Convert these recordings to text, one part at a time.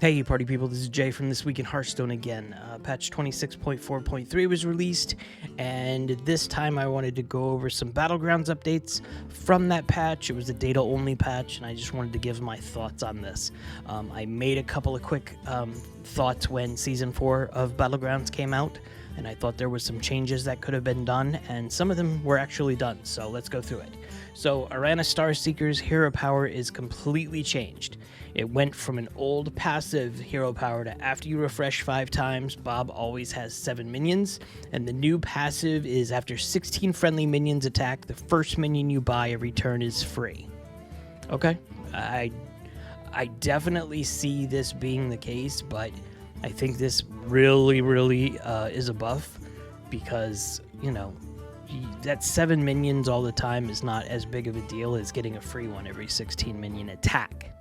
Hey party people, this is Jay from This Week in Hearthstone again. Patch 26.4.3 was released, and this time I wanted to go over some Battlegrounds updates from that patch. It was a data-only patch, and I just wanted to give my thoughts on this. I made a couple of quick thoughts when Season 4 of Battlegrounds came out, and I thought there was some changes that could have been done, and some of them were actually done, so let's go through it. So, Arana Starseeker's hero power is completely changed. It went from an old passive hero power to after you refresh 5 times, Bob always has 7 minions, and the new passive is after 16 friendly minions attack, the first minion you buy every turn is free. Okay, I definitely see this being the case, but I think this really is a buff because, you know, that 7 minions all the time is not as big of a deal as getting a free one every 16 minion attack.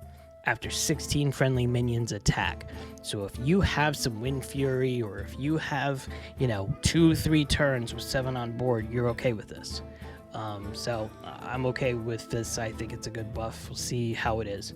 After 16 friendly minions attack. So if you have some Wind Fury, or if you have, 2-3 turns with 7 on board, you're okay with this. So I'm okay with this. I think it's a good buff. We'll see how it is.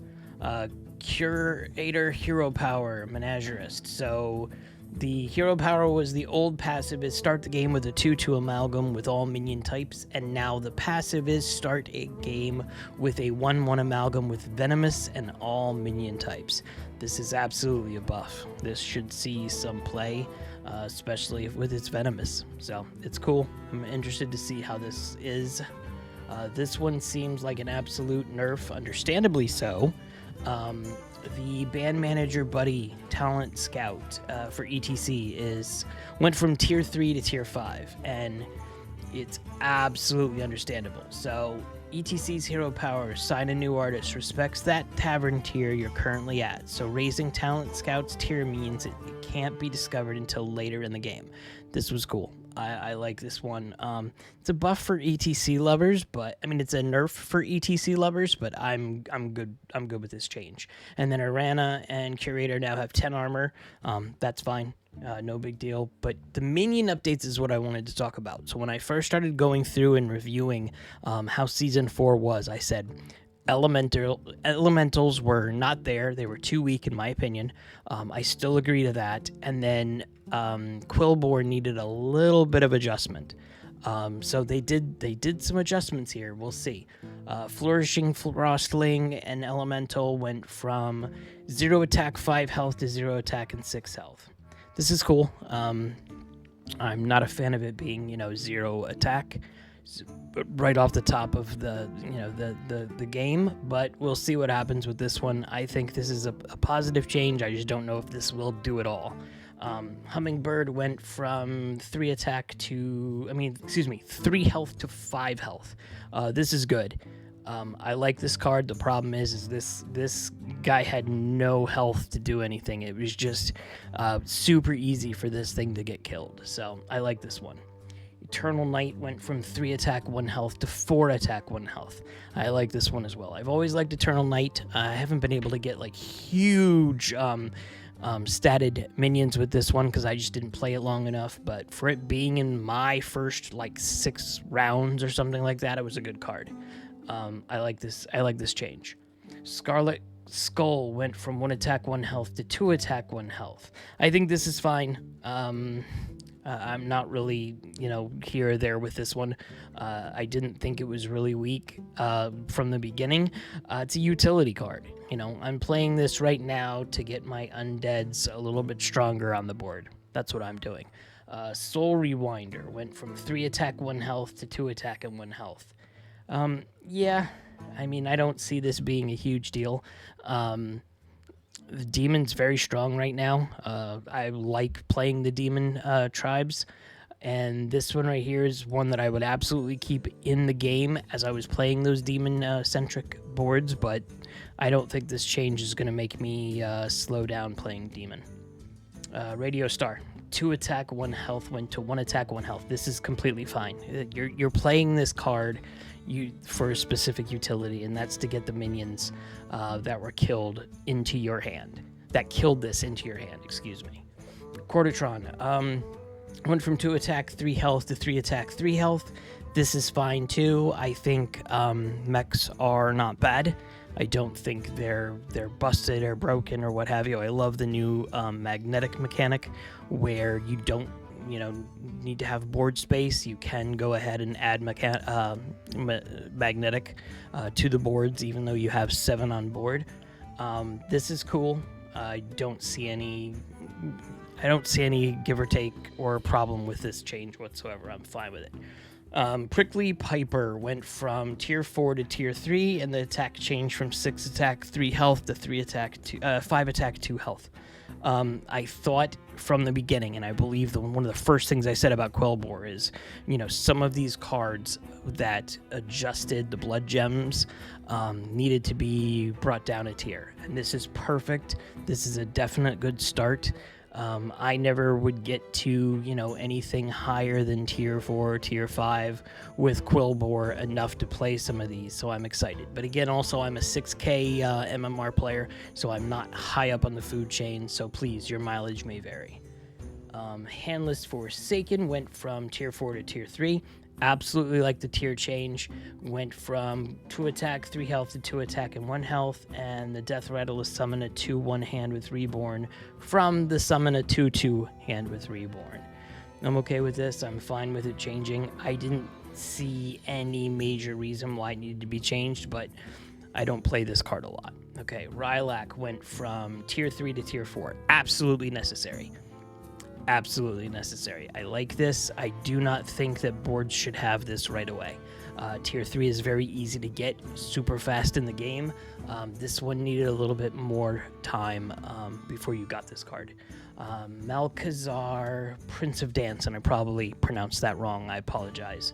Curator Hero Power Menagerist. So the hero power was the old passive is start the game with a 2/2 amalgam with all minion types, and now the passive is start a game with a 1/1 amalgam with venomous and all minion types. This is absolutely a buff. This should see some play, especially with its venomous. So it's cool. I'm interested to see how this is. This one seems like an absolute nerf, understandably so. The band manager buddy talent scout for ETC went from tier 3 to tier 5, and it's absolutely understandable. So ETC's hero power, sign a new artist, respects that tavern tier you're currently at. So raising talent scout's tier means it can't be discovered until later in the game. This was cool. I like this one. It's a buff for ETC lovers, but I mean it's a nerf for ETC lovers, but I'm good. I'm good with this change. And then Arana and Curator now have 10 armor. That's fine. No big deal. But the minion updates is what I wanted to talk about. So when I first started going through and reviewing how Season 4 was, I said elementals were not there. They were too weak in my opinion. I still agree to that. And then Quillbore needed a little bit of adjustment. So they did some adjustments here. We'll see. Flourishing Frostling and Elemental went from 0 attack 5 health to 0 attack and 6 health. This is cool. I'm not a fan of it being 0 attack right off the top of the game, but we'll see what happens with this one. I think this is a positive change. I just don't know if this will do it all. Hummingbird went from 3 health to 5 health. This is good. I like this card. The problem is this guy had no health to do anything. It was just super easy for this thing to get killed. So I like this one. Eternal Knight went from 3 attack 1 health to 4 attack 1 health. I like this one as well. I've always liked Eternal Knight. I haven't been able to get like huge statted minions with this one because I just didn't play it long enough, but for it being in my first 6 rounds or something like that, it was a good card. I like this change. Scarlet Skull went from 1 attack 1 health to 2 attack 1 health. I think this is fine. I'm not really, here or there with this one. I didn't think it was really weak from the beginning. It's a utility card. I'm playing this right now to get my undeads a little bit stronger on the board. That's what I'm doing. Soul Rewinder went from 3 attack 1 health to 2 attack and 1 health. Yeah, I mean, I don't see this being a huge deal. The demon's very strong right now. I like playing the demon tribes, and this one right here is one that I would absolutely keep in the game as I was playing those demon centric boards, but I don't think this change is going to make me slow down playing demon. Radio Star, 2 attack 1 health went to 1 attack 1 health. This is completely fine. You're playing this card for a specific utility, and that's to get the minions that were killed into your hand. That killed this into your hand, excuse me. Quartertron went from 2 attack 3 health to 3 attack 3 health. This is fine too. I think mechs are not bad. I don't think they're busted or broken or what have you. I love the new magnetic mechanic where you don't need to have board space. You can go ahead and add magnetic to the boards, even though you have 7 on board. This is cool. I don't see any give or take or problem with this change whatsoever. I'm fine with it. Prickly Piper went from tier 4 to tier 3, and the attack changed from 6 attack 3 health to 5 attack 2 health. I thought from the beginning, and I believe one of the first things I said about Quellbore is, some of these cards that adjusted the blood gems needed to be brought down a tier, and this is perfect. This is a definite good start. I never would get to, anything higher than tier 4 or tier 5 with Quillbore enough to play some of these, so I'm excited. But again, also, I'm a 6K MMR player, so I'm not high up on the food chain, so please, your mileage may vary. Handless Forsaken went from tier 4 to tier 3. Absolutely like the tier change. Went from 2 attack, 3 health to 2 attack and 1 health, and the Death Rattle is summon a 2/1 hand with Reborn from the summon a 2/2 hand with Reborn. I'm okay with this. I'm fine with it changing. I didn't see any major reason why it needed to be changed, but I don't play this card a lot. Okay, Rylak went from tier 3 to tier 4. Absolutely necessary. Absolutely necessary. I like this. I do not think that boards should have this right away. Tier 3 is very easy to get, super fast in the game. This one needed a little bit more time before you got this card. Malkazar, Prince of Dance, and I probably pronounced that wrong. I apologize.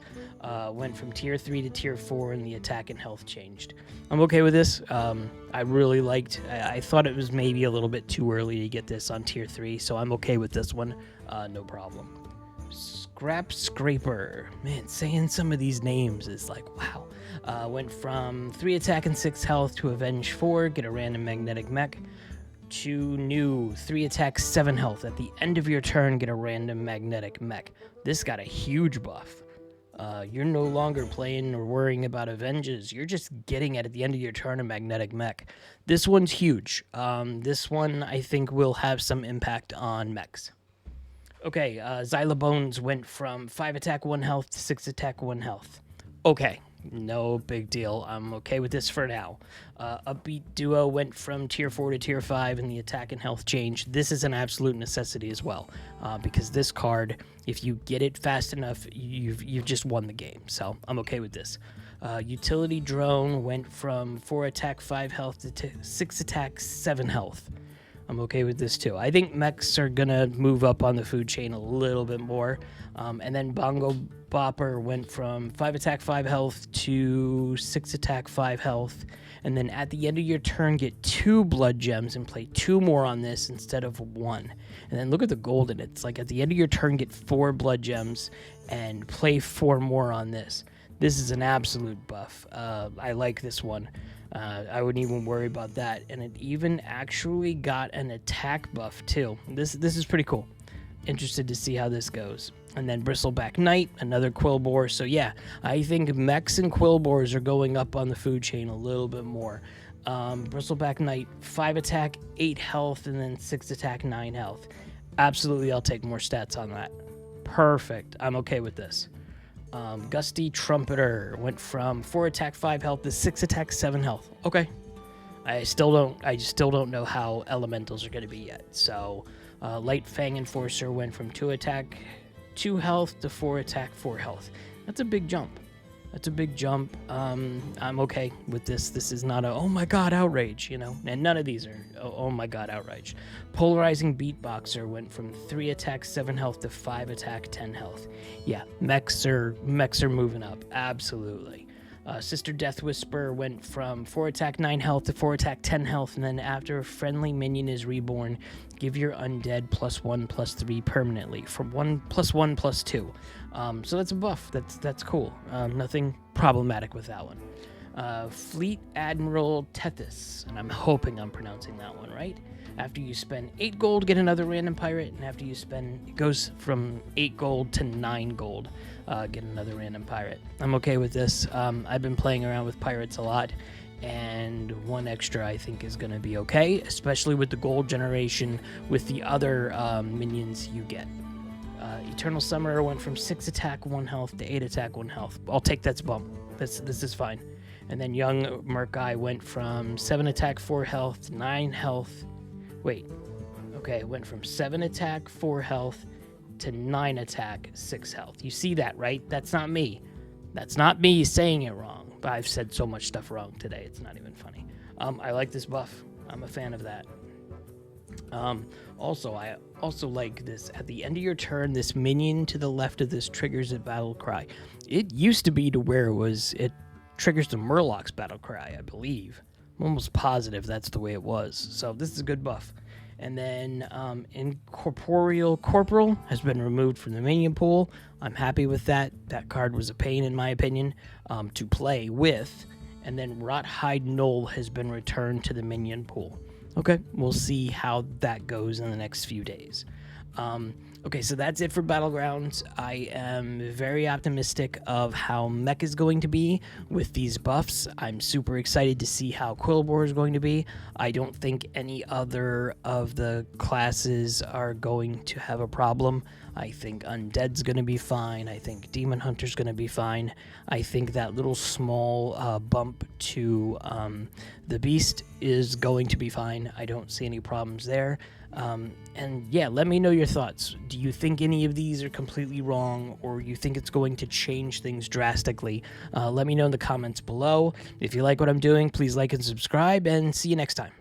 Went from tier 3 to tier 4, and the attack and health changed. I'm okay with this. I really liked. I thought it was maybe a little bit too early to get this on tier 3, so I'm okay with this one. No problem. Scrap Scraper. Man, saying some of these names is like, wow. Went from 3 attack and 6 health to Avenge 4, get a random magnetic mech, to new 3 attack 7 health. At the end of your turn, get a random magnetic mech. This got a huge buff. You're no longer playing or worrying about Avenges. You're just getting at the end of your turn a magnetic mech. This one's huge. This one, I think, will have some impact on mechs. Okay, Xylobones went from 5 attack 1 health to 6 attack 1 health. Okay, no big deal. I'm okay with this for now. Upbeat Duo went from tier 4 to tier 5, and the attack and health changed. This is an absolute necessity as well, because this card, if you get it fast enough, you've just won the game. So I'm okay with this. Utility Drone went from 4 attack 5 health to 6 attack 7 health. I'm okay with this too. I think mechs are gonna move up on the food chain a little bit more. And then Bongo Bopper went from 5 attack 5 health to 6 attack 5 health. And then at the end of your turn, get 2 blood gems and play 2 more on this instead of 1. And then look at the gold in it. It's like at the end of your turn, get 4 blood gems and play 4 more on this. This is an absolute buff. I like this one. I wouldn't even worry about that. And it even actually got an attack buff too. This is pretty cool. Interested to see how this goes. And then Bristleback Knight, another Quillbore. So yeah, I think mechs and Quillbores are going up on the food chain a little bit more. Bristleback Knight, 5 attack, 8 health, and then 6 attack, 9 health. Absolutely, I'll take more stats on that. Perfect. I'm okay with this. Gusty Trumpeter went from 4 attack 5 health to 6 attack 7 health. Okay. I still don't know how elementals are going to be yet. So Light Fang Enforcer went from 2 attack 2 health to 4 attack 4 health. That's a big jump. I'm okay with this. This is not a oh my god outrage, and none of these are oh my god outrage. Polarizing Beatboxer went from 3 attack 7 health to 5 attack 10 health. Yeah, mechs are moving up, absolutely. Sister Death Whisper went from 4 attack 9 health to 4 attack 10 health, and then after a friendly minion is reborn, give your undead +1/+3 permanently from 1+1/+2. So that's a buff. That's cool. Nothing problematic with that one. Fleet Admiral Tethys, and I'm hoping I'm pronouncing that one right. After you spend 8 gold, get another random pirate, and after you spend, it goes from 8 gold to 9 gold, get another random pirate. I'm okay with this. I've been playing around with pirates a lot, and 1 extra I think is going to be okay, especially with the gold generation with the other minions you get. Eternal Summoner went from 6 attack, 1 health to 8 attack, 1 health. I'll take that's bump. This is fine. And then Young Merc Guy went from 7 attack, 4 health to 9 health. Wait. Okay, went from 7 attack, 4 health to 9 attack, 6 health. You see that, right? That's not me. That's not me saying it wrong. But I've said so much stuff wrong today, it's not even funny. I like this buff. I'm a fan of that. Also, I also like this. At the end of your turn, this minion to the left of this triggers a battle cry. It used to be to where it triggers the Murloc's battle cry, I believe. I'm almost positive that's the way it was. So this is a good buff. And then Incorporeal Corporal has been removed from the minion pool. I'm happy with that. That card was a pain, in my opinion, to play with. And then Rothhide Knoll has been returned to the minion pool. Okay, we'll see how that goes in the next few days. Okay, so that's it for Battlegrounds. I am very optimistic of how Mech is going to be with these buffs. I'm super excited to see how Quillbore is going to be. I don't think any other of the classes are going to have a problem. I think Undead's going to be fine. I think Demon Hunter's going to be fine. I think that little small bump to the Beast is going to be fine. I don't see any problems there. And yeah, let me know your thoughts. Do you think any of these are completely wrong, or you think it's going to change things drastically? Let me know in the comments below. If you like what I'm doing, please like and subscribe, and see you next time.